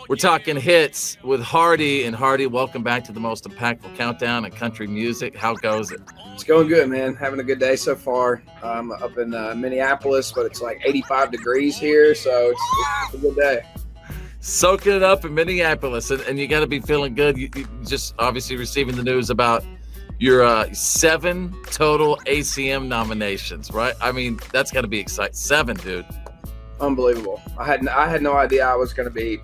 We're talking hits with Hardy. And Hardy, welcome back to the most impactful countdown in country music. How goes it? It's going good, man. Having a good day so far. I'm up in Minneapolis, but it's like 85 degrees here, so it's a good day. Soaking it up in Minneapolis, and you got to be feeling good. You just obviously receiving the news about your 7 total ACM nominations, right? I mean, that's got to be exciting. 7, dude. Unbelievable. I had no idea I was going to be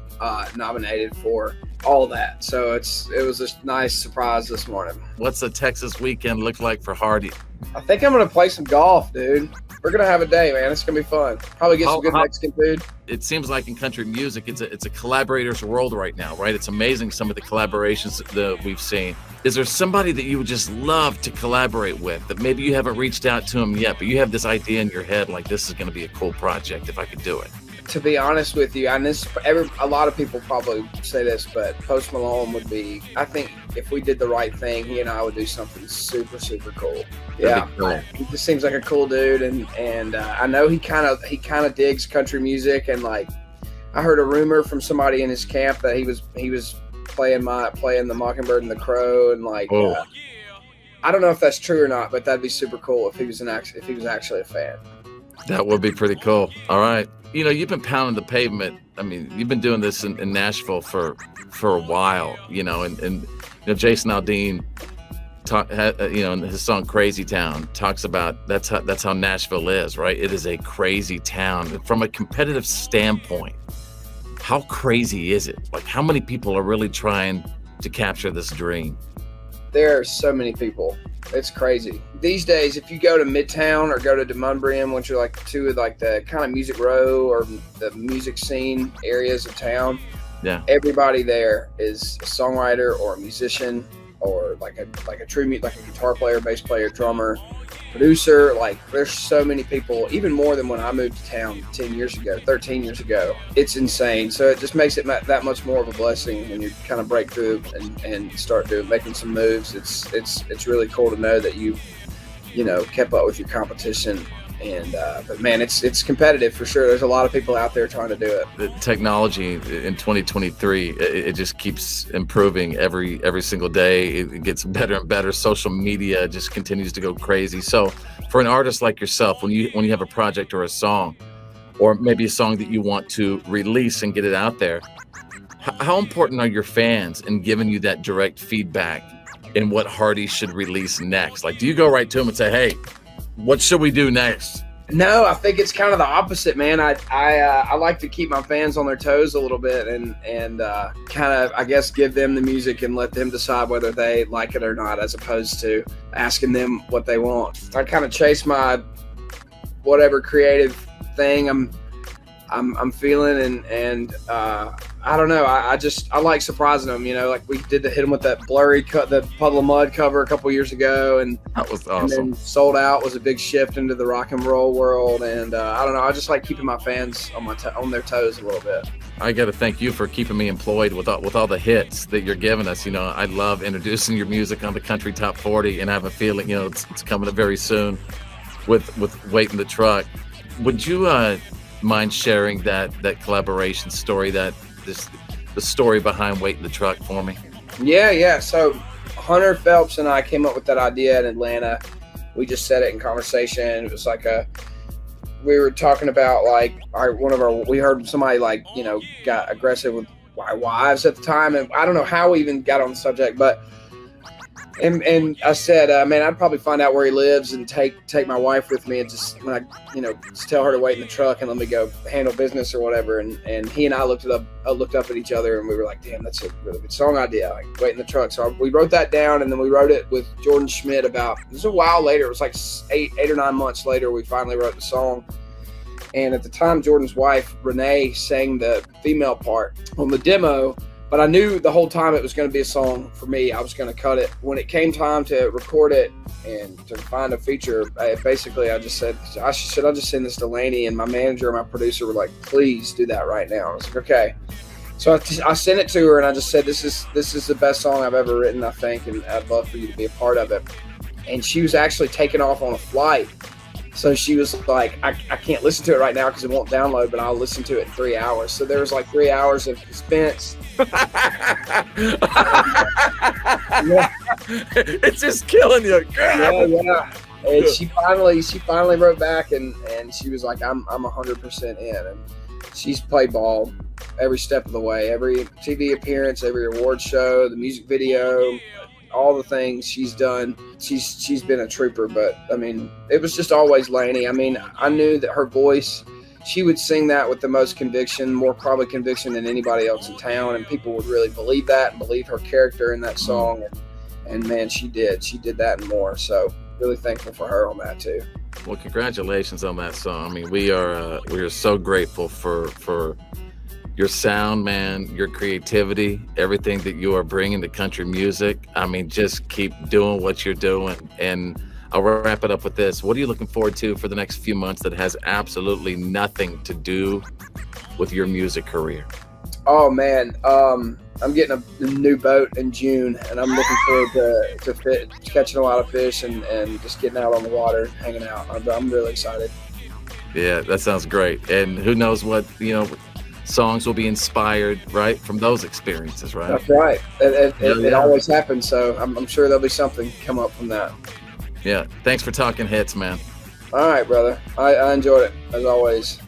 nominated for all that. So it was a nice surprise this morning. What's the Texas weekend look like for Hardy? I think I'm going to play some golf, dude. We're going to have a day, man. It's going to be fun. Probably get some good Mexican food. It seems like in country music, it's a collaborator's world right now, right? It's amazing some of the collaborations that we've seen. Is there somebody that you would just love to collaborate with that maybe you haven't reached out to them yet, but you have this idea in your head, like this is going to be a cool project if I could do it? To be honest with you, and a lot of people probably say this, but Post Malone would be, I think if we did the right thing, he and I would do something super, super cool. Yeah, cool. He just seems like a cool dude, and I know he kind of digs country music, and like I heard a rumor from somebody in his camp that he was playing the Mockingbird and the Crow, and like I don't know if that's true or not, but that'd be super cool if he was actually a fan. That would be pretty cool. All right. You know, you've been pounding the pavement. I mean, you've been doing this in Nashville for a while, you know, and you know, Jason Aldean, in his song Crazy Town talks about that's how Nashville is, right? It is a crazy town. From a competitive standpoint, how crazy is it? Like, how many people are really trying to capture this dream? There are so many people. It's crazy. These days, if you go to Midtown or go to Demonbreun, which are like two of like the kind of music row or the music scene areas of town, yeah, everybody there is a songwriter or a musician or like a guitar player, bass player, drummer, producer. Like there's so many people, even more than when I moved to town 13 years ago. It's insane. So it just makes it that much more of a blessing when you kind of break through and start making some moves. It's really cool to know that you kept up with your competition. And but man, it's competitive for sure. There's a lot of people out there trying to do it. The technology in 2023, it just keeps improving every single day. It gets better and better. Social media just continues to go crazy. So for an artist like yourself, when you have a project or a song, or maybe a song that you want to release and get it out there, how important are your fans in giving you that direct feedback in what Hardy should release next? Like, do you go right to them and say, hey, what should we do next? No, I think it's kind of the opposite, man. I like to keep my fans on their toes a little bit and kind of, I guess, give them the music and let them decide whether they like it or not, as opposed to asking them what they want. I kind of chase my whatever creative thing I'm feeling, and I don't know. I like surprising them. You know, like we did hit them with that blurry the Puddle of Mud cover a couple years ago, and that was awesome. And then Sold Out was a big shift into the rock and roll world, and I don't know. I just like keeping my fans on their toes a little bit. I got to thank you for keeping me employed with all the hits that you're giving us. You know, I love introducing your music on the Country Top 40, and I have a feeling, you know, it's coming up very soon with Wait in the Truck. Would you mind sharing that collaboration story, the story behind Wait in the Truck for me? Yeah. So Hunter Phelps and I came up with that idea in Atlanta. We just said it in conversation. It was like we were talking about like we heard somebody like, you know, got aggressive with wives at the time, and I don't know how we even got on the subject, but and I said, man, I'd probably find out where he lives and take my wife with me, and just when I, just tell her to wait in the truck and let me go handle business or whatever. And he and I looked up at each other, and we were like, damn, that's a really good song idea. Like, wait in the truck. So we wrote that down, and then we wrote it with Jordan Schmidt it was a while later. It was like eight or 9 months later, we finally wrote the song. And at the time, Jordan's wife, Renee, sang the female part on the demo. But I knew the whole time it was going to be a song for me. I was going to cut it. When it came time to record it and to find a feature, I just said, I just send this to Lainey, and my manager and my producer were like, please do that right now. I was like, okay. So I sent it to her, and I just said, this is the best song I've ever written, I think, and I'd love for you to be a part of it. And she was actually taking off on a flight So she was like, I can't listen to it right now because it won't download, but I'll listen to it in 3 hours. So there was like 3 hours of suspense. Yeah. It's just killing you. Yeah. And she finally wrote back and she was like, I'm 100% in. And she's played ball every step of the way, every TV appearance, every award show, the music video, all the things she's done. She's been a trooper. But I mean, it was just always Lainey. I mean, I knew that her voice, she would sing that with the most conviction, more probably conviction than anybody else in town, and people would really believe that and believe her character in that song. And man, she did that and more. So really thankful for her on that too. Well, congratulations on that song. I mean, we are so grateful for your sound, man, your creativity, everything that you are bringing to country music. I mean, just keep doing what you're doing. And I'll wrap it up with this. What are you looking forward to for the next few months that has absolutely nothing to do with your music career? Oh man, I'm getting a new boat in June, and I'm looking forward to catching a lot of fish and just getting out on the water, hanging out. I'm really excited. Yeah, that sounds great. And who knows what, songs will be inspired, right, from those experiences, right? That's right. It always happens, so I'm sure there'll be something come up from that. Yeah. Thanks for talking hits, man. All right, brother. I enjoyed it, as always.